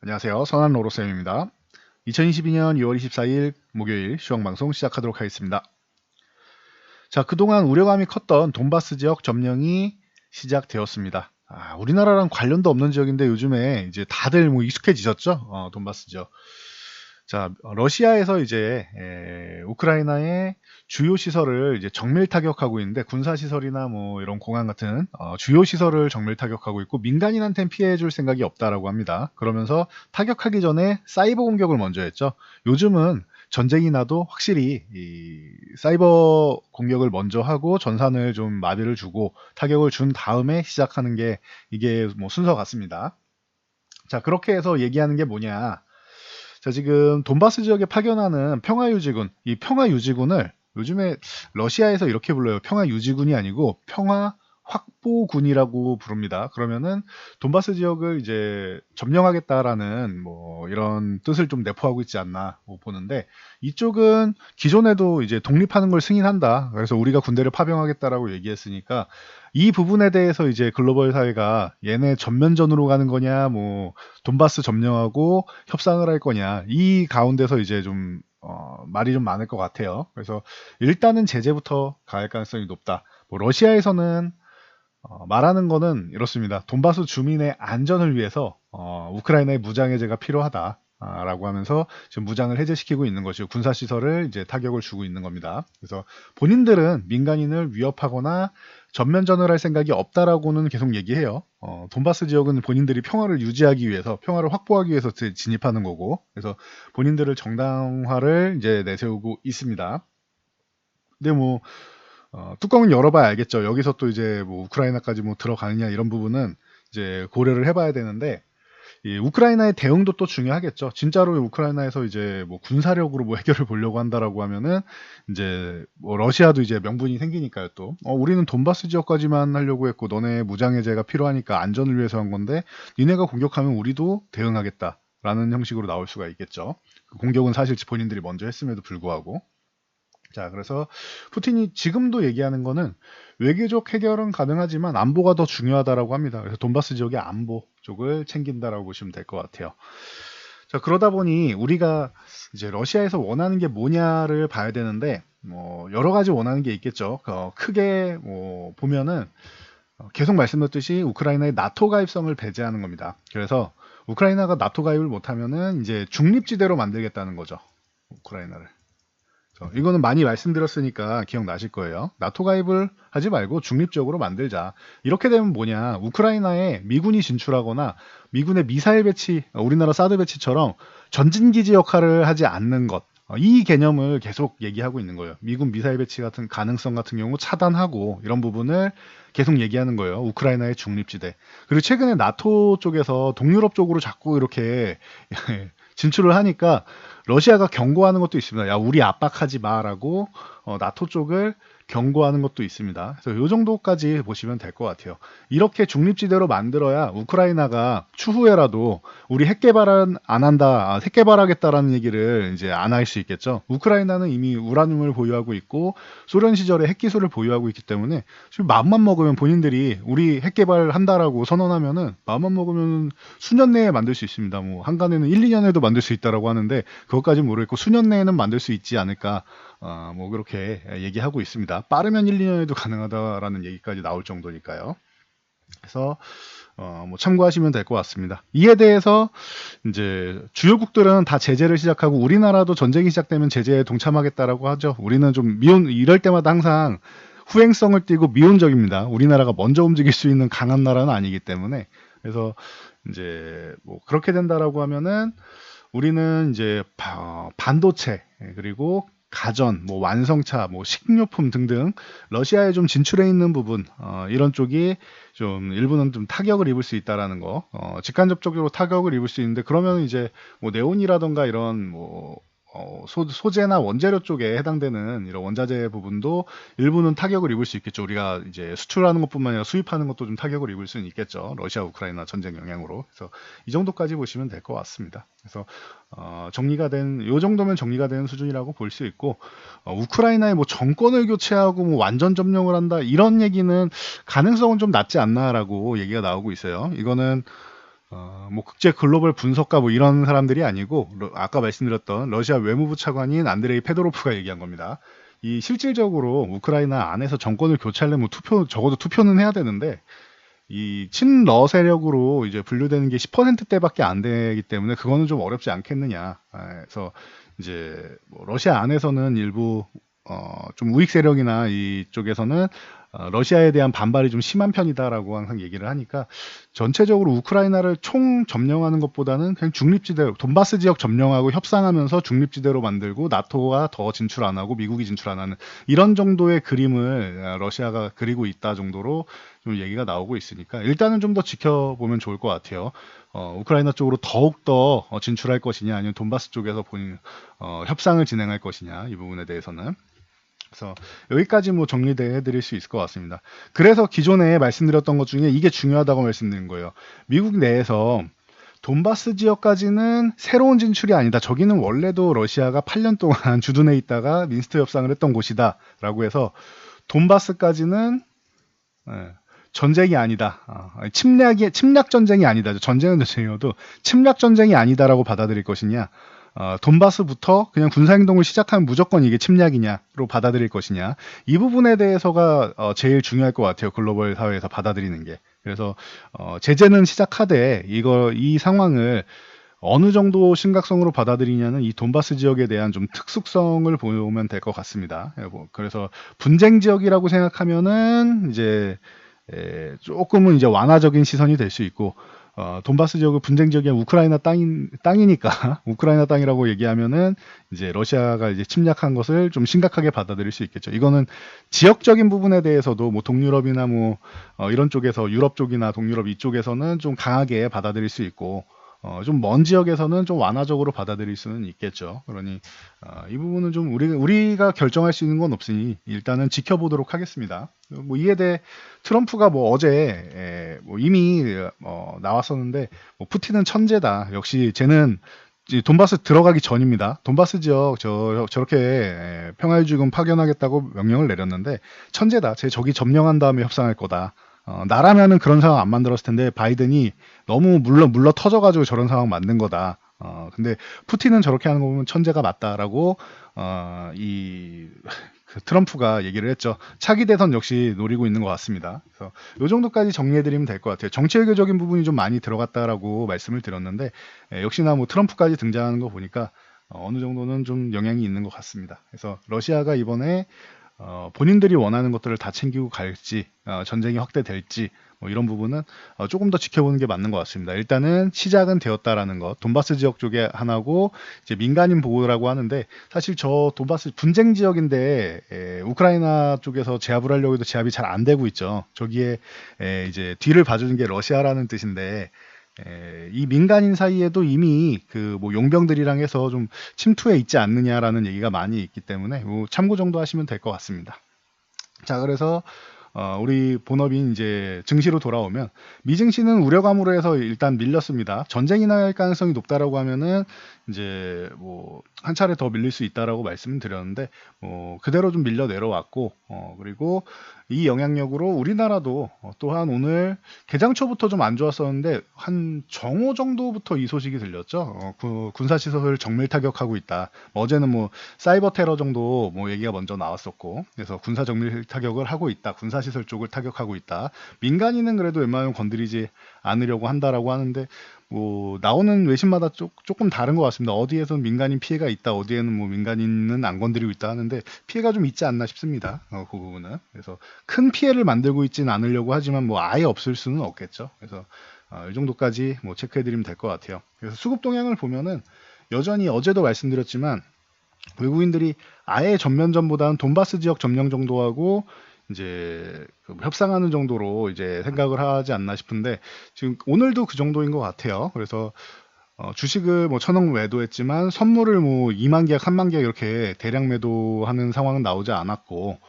안녕하세요. 선한 로로쌤입니다. 2022년 2월 24일 목요일 시황방송 시작하도록 하겠습니다. 자, 그동안 우려감이 컸던 돈바스 지역 점령이 시작되었습니다. 우리나라랑 관련도 없는 지역인데 요즘에 이제 다들 뭐 익숙해지셨죠? 돈바스 지역. 자, 러시아에서 이제 우크라이나의 주요 시설을 이제 정밀 타격하고 있는데 군사 시설이나 뭐 이런 공항 같은 주요 시설을 정밀 타격하고 있고 민간인한테는 피해 줄 생각이 없다라고 합니다. 그러면서 타격하기 전에 사이버 공격을 먼저 했죠. 요즘은 전쟁이 나도 확실히 이 사이버 공격을 먼저 하고 전산을 좀 마비를 주고 타격을 준 다음에 시작하는 게 이게 뭐 순서 같습니다. 자, 그렇게 해서 얘기하는 게 뭐냐? 자, 지금 돈바스 지역에 파견하는 평화유지군, 이 평화유지군을 요즘에 러시아에서 이렇게 불러요. 평화유지군이 아니고 평화확보군이라고 부릅니다. 그러면은 돈바스 지역을 이제 점령하겠다라는 뭐 이런 뜻을 좀 내포하고 있지 않나 보는데 이쪽은 기존에도 이제 독립하는 걸 승인한다. 그래서 우리가 군대를 파병하겠다라고 얘기했으니까 이 부분에 대해서 이제 글로벌 사회가 얘네 전면전으로 가는 거냐, 뭐 돈바스 점령하고 협상을 할 거냐 이 가운데서 이제 좀 말이 좀 많을 것 같아요. 그래서 일단은 제재부터 가할 가능성이 높다. 뭐 러시아에서는 말하는 거는 이렇습니다. 돈바스 주민의 안전을 위해서 우크라이나의 무장 해제가 필요하다. 라고 하면서 지금 무장을 해제시키고 있는 것이고 군사시설을 이제 타격을 주고 있는 겁니다. 그래서 본인들은 민간인을 위협하거나 전면전을 할 생각이 없다라고는 계속 얘기해요. 돈바스 지역은 본인들이 평화를 유지하기 위해서 평화를 확보하기 위해서 진입하는 거고 그래서 본인들을 정당화를 이제 내세우고 있습니다. 근데 뭐 뚜껑은 열어봐야 알겠죠. 여기서 또 이제 뭐 우크라이나까지 뭐 들어가느냐 이런 부분은 이제 고려를 해봐야 되는데 이 우크라이나의 대응도 또 중요하겠죠. 진짜로 우크라이나에서 이제 뭐 군사력으로 뭐 해결을 보려고 한다라고 하면은 이제 뭐 러시아도 이제 명분이 생기니까요. 또 우리는 돈바스 지역까지만 하려고 했고 너네 무장 해제가 필요하니까 안전을 위해서 한 건데 니네가 공격하면 우리도 대응하겠다라는 형식으로 나올 수가 있겠죠. 그 공격은 사실 본인들이 먼저 했음에도 불구하고. 자, 그래서 푸틴이 지금도 얘기하는 거는 외교적 해결은 가능하지만 안보가 더 중요하다라고 합니다. 그래서 돈바스 지역의 안보 쪽을 챙긴다라고 보시면 될 것 같아요. 자, 그러다 보니 우리가 이제 러시아에서 원하는 게 뭐냐를 봐야 되는데 뭐 여러 가지 원하는 게 있겠죠. 크게 뭐 보면은 계속 말씀드렸듯이 우크라이나의 나토 가입성을 배제하는 겁니다. 그래서 우크라이나가 나토 가입을 못하면은 이제 중립지대로 만들겠다는 거죠. 우크라이나를. 이거는 많이 말씀드렸으니까 기억나실 거예요. 나토 가입을 하지 말고 중립적으로 만들자. 이렇게 되면 뭐냐. 우크라이나에 미군이 진출하거나 미군의 미사일 배치, 우리나라 사드 배치처럼 전진기지 역할을 하지 않는 것. 이 개념을 계속 얘기하고 있는 거예요. 미군 미사일 배치 같은 가능성 같은 경우 차단하고 이런 부분을 계속 얘기하는 거예요. 우크라이나의 중립지대. 그리고 최근에 나토 쪽에서 동유럽 쪽으로 자꾸 이렇게 진출을 하니까 러시아가 경고하는 것도 있습니다. 야, 우리 압박하지 마라고 나토 쪽을 경고하는 것도 있습니다. 그래서 이 정도까지 보시면 될 것 같아요. 이렇게 중립지대로 만들어야 우크라이나가 추후에라도 우리 핵 개발은 안 한다, 핵 개발하겠다라는 얘기를 이제 안 할 수 있겠죠. 우크라이나는 이미 우라늄을 보유하고 있고 소련 시절에 핵 기술을 보유하고 있기 때문에 지금 마음만 먹으면 본인들이 우리 핵 개발한다라고 선언하면은 마음만 먹으면 수년 내에 만들 수 있습니다. 뭐 한간에는 1, 2년에도 만들 수 있다라고 하는데 그것까지는 모르겠고 수년 내에는 만들 수 있지 않을까 뭐 그렇게 얘기하고 있습니다. 빠르면 1, 2년에도 가능하다라는 얘기까지 나올 정도니까요. 그래서 뭐 참고하시면 될 것 같습니다. 이에 대해서 이제 주요국들은 다 제재를 시작하고 우리나라도 전쟁이 시작되면 제재에 동참하겠다라고 하죠. 우리는 좀 이럴 때마다 항상 후행성을 띠고 미온적입니다. 우리나라가 먼저 움직일 수 있는 강한 나라는 아니기 때문에 그래서 이제 뭐 그렇게 된다라고 하면은 우리는 이제 반도체 그리고 가전, 뭐 완성차, 뭐 식료품 등등 러시아에 좀 진출해 있는 부분 이런 쪽이 좀 일부는 좀 타격을 입을 수 있다라는 거, 직간접적으로 타격을 입을 수 있는데 그러면 이제 뭐 네온이라던가 이런 뭐 소재나 원재료 쪽에 해당되는 이런 원자재 부분도 일부는 타격을 입을 수 있겠죠. 우리가 이제 수출하는 것뿐만 아니라 수입하는 것도 좀 타격을 입을 수는 있겠죠. 러시아 우크라이나 전쟁 영향으로. 그래서 이 정도까지 보시면 될 것 같습니다. 그래서 정리가 된, 요 정도면 정리가 되는 수준이라고 볼 수 있고, 우크라이나의 뭐 정권을 교체하고 뭐 완전 점령을 한다, 이런 얘기는 가능성은 좀 낮지 않나라고 얘기가 나오고 있어요. 이거는 뭐 국제 글로벌 분석가 뭐 이런 사람들이 아니고 아까 말씀드렸던 러시아 외무부 차관인 안드레이 페도로프가 얘기한 겁니다. 이 실질적으로 우크라이나 안에서 정권을 교체하려면 적어도 투표는 해야 되는데 이 친러 세력으로 이제 분류되는 게 10%대밖에 안 되기 때문에 그거는 좀 어렵지 않겠느냐. 그래서 이제 뭐 러시아 안에서는 일부 좀 우익 세력이나 이쪽에서는 러시아에 대한 반발이 좀 심한 편이다라고 항상 얘기를 하니까 전체적으로 우크라이나를 총 점령하는 것보다는 그냥 중립지대로 돈바스 지역 점령하고 협상하면서 중립지대로 만들고 나토가 더 진출 안 하고 미국이 진출 안 하는 이런 정도의 그림을 러시아가 그리고 있다 정도로 좀 얘기가 나오고 있으니까 일단은 좀 더 지켜보면 좋을 것 같아요. 우크라이나 쪽으로 더욱 더 진출할 것이냐 아니면 돈바스 쪽에서 본인 협상을 진행할 것이냐 이 부분에 대해서는 그래서 여기까지 뭐 정리해 드릴 수 있을 것 같습니다. 그래서 기존에 말씀드렸던 것 중에 이게 중요하다고 말씀드린 거예요. 미국 내에서 돈바스 지역까지는 새로운 진출이 아니다. 저기는 원래도 러시아가 8년 동안 주둔해 있다가 민스트 협상을 했던 곳이다. 라고 해서 돈바스까지는 전쟁이 아니다. 침략 전쟁이 아니다. 전쟁은 전쟁이어도 침략 전쟁이 아니다라고 받아들일 것이냐. 돈바스부터 그냥 군사행동을 시작하면 무조건 이게 침략이냐로 받아들일 것이냐. 이 부분에 대해서가 제일 중요할 것 같아요. 글로벌 사회에서 받아들이는 게. 그래서 제재는 시작하되 이 상황을 어느 정도 심각성으로 받아들이냐는 이 돈바스 지역에 대한 좀 특수성을 보면 될 것 같습니다. 그래서 분쟁 지역이라고 생각하면은 이제 조금은 이제 완화적인 시선이 될 수 있고 돈바스 지역은 분쟁 지역이 우크라이나 땅이니까 우크라이나 땅이라고 얘기하면은 이제 러시아가 이제 침략한 것을 좀 심각하게 받아들일 수 있겠죠. 이거는 지역적인 부분에 대해서도 뭐 동유럽이나 뭐 이런 쪽에서 유럽 쪽이나 동유럽 이쪽에서는 좀 강하게 받아들일 수 있고 좀 먼 지역에서는 좀 완화적으로 받아들일 수는 있겠죠. 그러니 이 부분은 좀 우리가 결정할 수 있는 건 없으니 일단은 지켜보도록 하겠습니다. 뭐 이에 대해 트럼프가 뭐 어제 뭐 이미 나왔었는데 뭐 푸틴은 천재다. 역시 쟤는 돈바스 들어가기 전입니다. 돈바스 지역 저렇게 평화유지군 파견하겠다고 명령을 내렸는데 천재다. 쟤 저기 점령한 다음에 협상할 거다. 나라면은 그런 상황 안 만들었을 텐데 바이든이 너무 물러 터져가지고 저런 상황 만든 거다. 근데 푸틴은 저렇게 하는 거 보면 천재가 맞다라고 그 트럼프가 얘기를 했죠. 차기 대선 역시 노리고 있는 것 같습니다. 그래서 이 정도까지 정리해드리면 될 것 같아요. 정치 외교적인 부분이 좀 많이 들어갔다라고 말씀을 드렸는데 역시나 뭐 트럼프까지 등장하는 거 보니까 어느 정도는 좀 영향이 있는 것 같습니다. 그래서 러시아가 이번에 본인들이 원하는 것들을 다 챙기고 갈지 전쟁이 확대될지 뭐 이런 부분은 조금 더 지켜보는 게 맞는 것 같습니다. 일단은 시작은 되었다라는 것. 돈바스 지역 쪽에 하나고 이제 민간인 보호라고 하는데 사실 저 돈바스 분쟁 지역인데 우크라이나 쪽에서 제압을 하려고 해도 제압이 잘 안 되고 있죠. 저기에 이제 뒤를 봐주는 게 러시아라는 뜻인데 이 민간인 사이에도 이미 그 뭐 용병들이랑 해서 좀 침투해 있지 않느냐라는 얘기가 많이 있기 때문에 뭐 참고 정도 하시면 될 것 같습니다. 자, 그래서 우리 본업인 이제 증시로 돌아오면 미증시는 우려감으로 해서 일단 밀렸습니다. 전쟁이 날 가능성이 높다라고 하면은 이제 뭐 한 차례 더 밀릴 수 있다라고 말씀을 드렸는데 그대로 좀 밀려 내려왔고 그리고 이 영향력으로 우리나라도 또한 오늘 개장 초부터 좀 안 좋았었는데 한 정오 정도부터 이 소식이 들렸죠. 군사시설 정밀 타격하고 있다. 어제는 뭐 사이버 테러 정도 뭐 얘기가 먼저 나왔었고 그래서 군사 정밀 타격을 하고 있다. 군사시설 쪽을 타격하고 있다. 민간인은 그래도 웬만하면 건드리지 않으려고 한다라고 하는데 뭐 나오는 외신마다 조금 다른 것 같습니다. 어디에서는 민간인 피해가 있다, 어디에는 뭐 민간인은 안 건드리고 있다 하는데 피해가 좀 있지 않나 싶습니다. 그 부분은 그래서 큰 피해를 만들고 있지는 않으려고 하지만 뭐 아예 없을 수는 없겠죠. 그래서 이 정도까지 뭐 체크해드리면 될 것 같아요. 그래서 수급 동향을 보면은 여전히 어제도 말씀드렸지만 외국인들이 아예 전면전보다는 돈바스 지역 점령 정도하고 이제 협상하는 정도로 이제 생각을 하지 않나 싶은데 지금 오늘도 그 정도인 것 같아요. 그래서 주식을 뭐 1,000억 매도했지만 선물을 뭐 2만 계약, 3만 계약 이렇게 대량 매도하는 상황은 나오지 않았고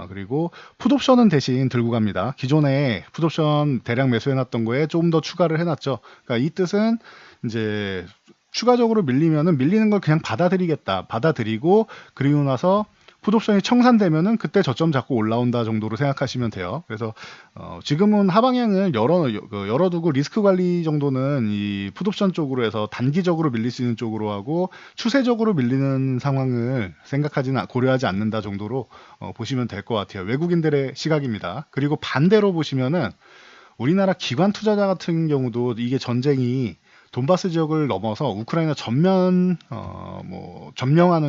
그리고 풋옵션은 대신 들고 갑니다. 기존에 풋옵션 대량 매수해놨던 거에 조금 더 추가를 해놨죠. 그러니까 이 뜻은 이제 추가적으로 밀리면은 밀리는 걸 그냥 받아들이겠다. 받아들이고 그리고 나서 풋옵션이 청산되면은 그때 저점 잡고 올라온다 정도로 생각하시면 돼요. 그래서 지금은 하방향을 열어두고 리스크 관리 정도는 이 풋옵션 쪽으로 해서 단기적으로 밀릴 수 있는 쪽으로 하고 추세적으로 밀리는 상황을 고려하지 않는다 정도로 보시면 될 것 같아요. 외국인들의 시각입니다. 그리고 반대로 보시면은 우리나라 기관 투자자 같은 경우도 이게 전쟁이 돈바스 지역을 넘어서 우크라이나 점령하는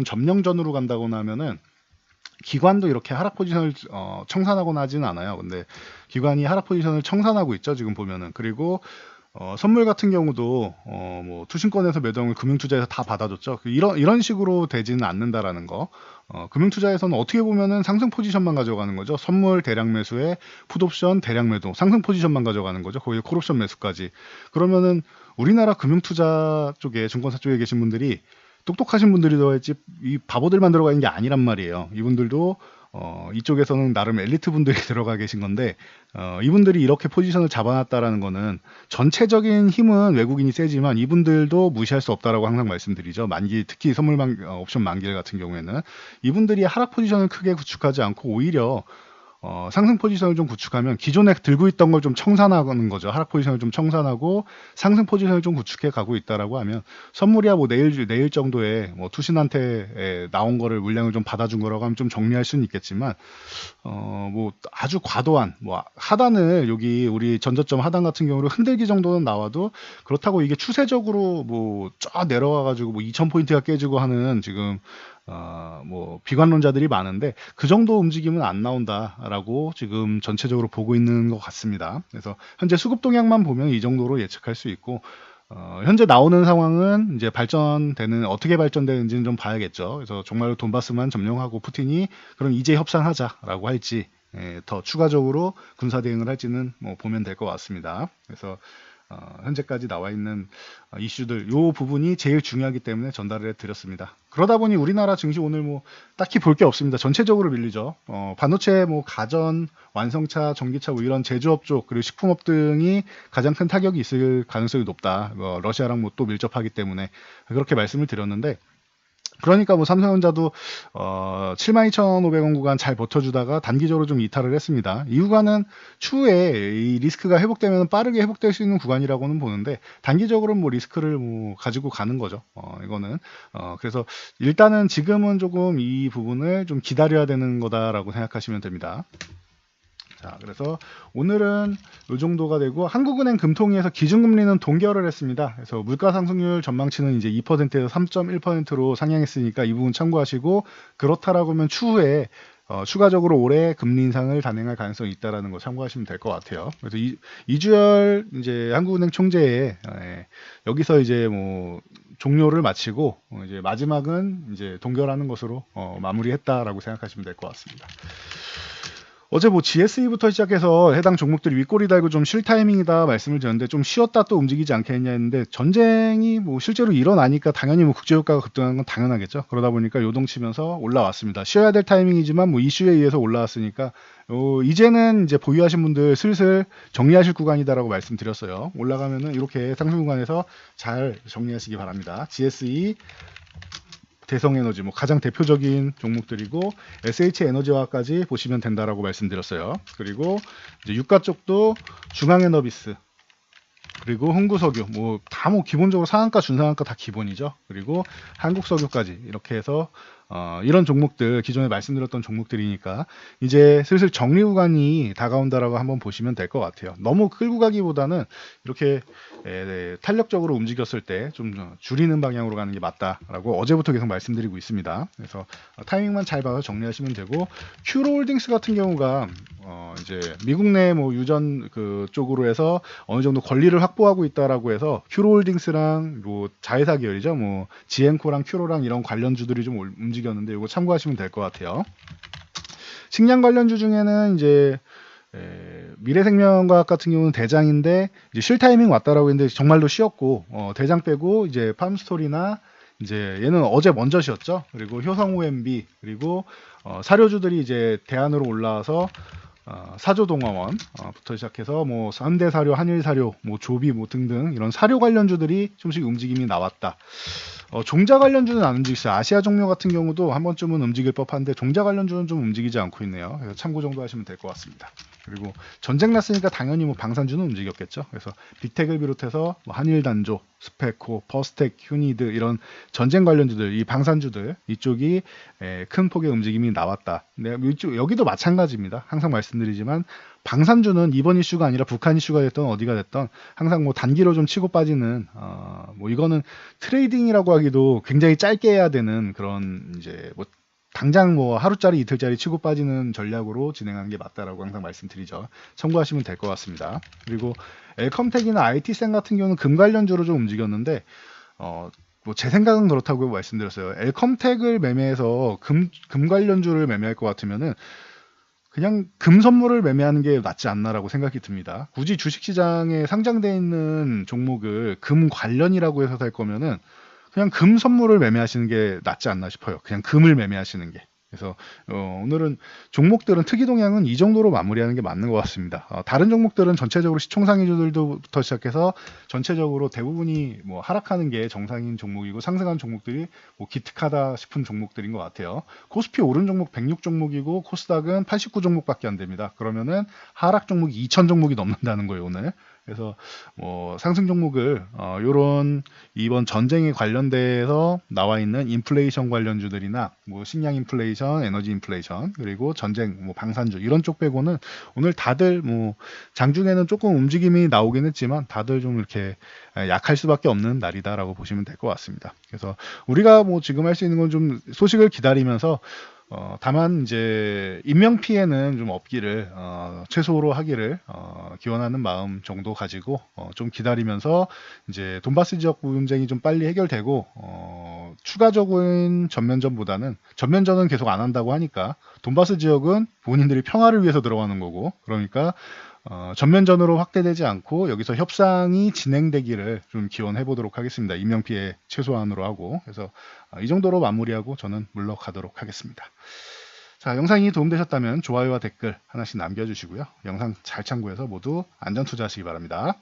점령전으로 간다거나 하면은 기관도 이렇게 하락 포지션을 청산하거나 하지는 않아요. 근데 기관이 하락 포지션을 청산하고 있죠. 지금 보면은. 그리고 선물 같은 경우도 투신권에서 매도하면 금융투자에서 다 받아줬죠. 이런 식으로 되지는 않는다라는 거. 금융투자에서는 어떻게 보면은 상승 포지션만 가져가는 거죠. 선물 대량 매수에 풋옵션 대량 매도, 상승 포지션만 가져가는 거죠. 거기에 콜옵션 매수까지. 그러면은 우리나라 금융투자 쪽에 증권사 쪽에 계신 분들이 똑똑하신 분들이 들어있지 이 바보들만 들어가 있는 게 아니란 말이에요. 이분들도 이쪽에서는 나름 엘리트 분들이 들어가 계신 건데 이분들이 이렇게 포지션을 잡아놨다라는 거는 전체적인 힘은 외국인이 세지만 이분들도 무시할 수 없다라고 항상 말씀드리죠. 만기 특히 옵션 만기일 같은 경우에는 이분들이 하락 포지션을 크게 구축하지 않고 오히려 상승 포지션을 좀 구축하면 기존에 들고 있던 걸 좀 청산하는 거죠. 하락 포지션을 좀 청산하고 상승 포지션을 좀 구축해 가고 있다라고 하면 선물이야 내일 정도에 투신한테 나온 거를 물량을 좀 받아준 거라고 하면 좀 정리할 수는 있겠지만 아주 과도한 하단을 여기 우리 전저점 하단 같은 경우로 흔들기 정도는 나와도 그렇다고 이게 추세적으로 쫙 내려와 가지고 2000포인트가 깨지고 하는 지금 비관론자들이 많은데 그 정도 움직임은 안 나온다라고 지금 전체적으로 보고 있는 것 같습니다. 그래서 현재 수급 동향만 보면 이 정도로 예측할 수 있고 현재 나오는 상황은 이제 어떻게 발전되는지는 좀 봐야겠죠. 그래서 정말로 돈바스만 점령하고 푸틴이 그럼 이제 협상하자라고 할지 더 추가적으로 군사 대응을 할지는 보면 될 것 같습니다. 그래서 현재까지 나와 있는 이슈들 요 부분이 제일 중요하기 때문에 전달을 해드렸습니다. 그러다 보니 우리나라 증시 오늘 딱히 볼 게 없습니다. 전체적으로 밀리죠. 반도체 가전, 완성차, 전기차 이런 제조업 쪽 그리고 식품업 등이 가장 큰 타격이 있을 가능성이 높다. 러시아랑 또 밀접하기 때문에 그렇게 말씀을 드렸는데 그러니까 삼성전자도 72,500원 구간 잘 버텨주다가 단기적으로 좀 이탈을 했습니다. 이 구간은 추후에 이 리스크가 회복되면 빠르게 회복될 수 있는 구간이라고는 보는데 단기적으로는 리스크를 가지고 가는 거죠. 이거는 그래서 일단은 지금은 조금 이 부분을 좀 기다려야 되는 거다라고 생각하시면 됩니다. 자, 그래서 오늘은 이 정도가 되고 한국은행 금통위에서 기준금리는 동결을 했습니다. 그래서 물가 상승률 전망치는 이제 2%에서 3.1%로 상향했으니까 이 부분 참고하시고 그렇다라고 하면 추후에 추가적으로 올해 금리 인상을 단행할 가능성이 있다라는 거 참고하시면 될 것 같아요. 그래서 이주열 이제 한국은행 총재의 여기서 이제 종료를 마치고 이제 마지막은 이제 동결하는 것으로 마무리했다라고 생각하시면 될 것 같습니다. 어제 GSE부터 시작해서 해당 종목들이 윗꼬리 달고 좀 쉴 타이밍이다 말씀을 드렸는데 좀 쉬었다 또 움직이지 않겠냐 했는데 전쟁이 실제로 일어나니까 당연히 국제유가가 급등하는 건 당연하겠죠. 그러다 보니까 요동치면서 올라왔습니다. 쉬어야 될 타이밍이지만 이슈에 의해서 올라왔으니까 이제는 이제 보유하신 분들 슬슬 정리하실 구간이다라고 말씀드렸어요. 올라가면은 이렇게 상승 구간에서 잘 정리하시기 바랍니다. GSE 대성에너지 가장 대표적인 종목들이고 SH에너지화까지 보시면 된다라고 말씀드렸어요. 그리고 이제 유가 쪽도 중앙에너비스 그리고 흥구석유 다 기본적으로 상한가 중상한가 다 기본이죠. 그리고 한국석유까지 이렇게 해서 이런 종목들 기존에 말씀드렸던 종목들이니까 이제 슬슬 정리 구간이 다가온다라고 한번 보시면 될 것 같아요. 너무 끌고 가기보다는 이렇게 탄력적으로 움직였을 때 좀 줄이는 방향으로 가는 게 맞다라고 어제부터 계속 말씀드리고 있습니다. 그래서 타이밍만 잘 봐서 정리하시면 되고 큐로홀딩스 같은 경우가 이제 미국 내 유전 쪽으로 해서 어느 정도 권리를 확보하고 있다라고 해서 큐로홀딩스랑 자회사 계열이죠. 지엔코랑 큐로랑 이런 관련주들이 좀 움직였는데 이거 참고하시면 될 것 같아요. 식량 관련주 중에는 이제 미래생명과학 같은 경우는 대장인데 이제 쉴 타이밍 왔다라고 했는데 정말로 쉬었고 대장 빼고 이제 팜스토리나 이제 얘는 어제 먼저 쉬었죠. 그리고 효성 OMB 그리고 사료주들이 이제 대안으로 올라와서 사조동화원부터 시작해서 뭐 현대사료, 한일사료, 뭐 조비 뭐 등등 이런 사료 관련주들이 좀씩 움직임이 나왔다. 종자 관련주는 안 움직였어요. 아시아 종묘 같은 경우도 한 번쯤은 움직일 법한데 종자 관련주는 좀 움직이지 않고 있네요. 그래서 참고 정도 하시면 될 것 같습니다. 그리고 전쟁 났으니까 당연히 뭐 방산주는 움직였겠죠. 그래서 빅텍을 비롯해서 뭐 한일단조, 스페코, 퍼스텍, 휴니드 이런 전쟁 관련주들, 이 방산주들 이쪽이 큰 폭의 움직임이 나왔다. 네, 여기도 마찬가지입니다. 항상 말씀드리지만 방산주는 이번 이슈가 아니라 북한 이슈가 됐던 어디가 됐던 항상 뭐 단기로 좀 치고 빠지는 뭐 이거는 트레이딩이라고 하기도 굉장히 짧게 해야 되는 그런 이제 뭐 당장 뭐 하루짜리 이틀짜리 치고 빠지는 전략으로 진행하는 게 맞다라고 항상 말씀드리죠. 참고하시면 될 것 같습니다. 그리고 엘컴텍이나 IT센 같은 경우는 금 관련주로 좀 움직였는데 뭐 제 생각은 그렇다고 말씀드렸어요. 엘컴텍을 매매해서 금 관련주를 매매할 것 같으면은 그냥 금 선물을 매매하는 게 낫지 않나라고 생각이 듭니다. 굳이 주식시장에 상장되어 있는 종목을 금 관련이라고 해서 살 거면은 그냥 금 선물을 매매하시는 게 낫지 않나 싶어요. 그냥 금을 매매하시는 게. 그래서 오늘은 종목들은 특이 동향은 이 정도로 마무리하는 게 맞는 것 같습니다. 다른 종목들은 전체적으로 시총상위주들부터 시작해서 전체적으로 대부분이 뭐 하락하는 게 정상인 종목이고 상승한 종목들이 뭐 기특하다 싶은 종목들인 것 같아요. 코스피 오른 종목 106 종목이고 코스닥은 89 종목밖에 안 됩니다. 그러면은 하락 종목이 2000 종목이 넘는다는 거예요 오늘. 그래서 뭐 상승 종목을 요런 이번 전쟁에 관련돼서 나와 있는 인플레이션 관련주들이나 뭐 식량 인플레이션, 에너지 인플레이션 그리고 전쟁, 뭐 방산주 이런 쪽 빼고는 오늘 다들 뭐 장중에는 조금 움직임이 나오긴 했지만 다들 좀 이렇게 약할 수밖에 없는 날이다라고 보시면 될 것 같습니다. 그래서 우리가 뭐 지금 할 수 있는 건 좀 소식을 기다리면서 다만 이제 인명 피해는 좀 없기를 최소로 하기를 기원하는 마음 정도 가지고 좀 기다리면서 이제 돈바스 지역 분쟁이 좀 빨리 해결되고 추가적인 전면전보다는 전면전은 계속 안 한다고 하니까 돈바스 지역은 본인들이 평화를 위해서 들어가는 거고 그러니까 전면전으로 확대되지 않고 여기서 협상이 진행되기를 좀 기원해 보도록 하겠습니다. 인명피해 최소한으로 하고 그래서 이 정도로 마무리하고 저는 물러가도록 하겠습니다. 자, 영상이 도움되셨다면 좋아요와 댓글 하나씩 남겨주시고요. 영상 잘 참고해서 모두 안전 투자하시기 바랍니다.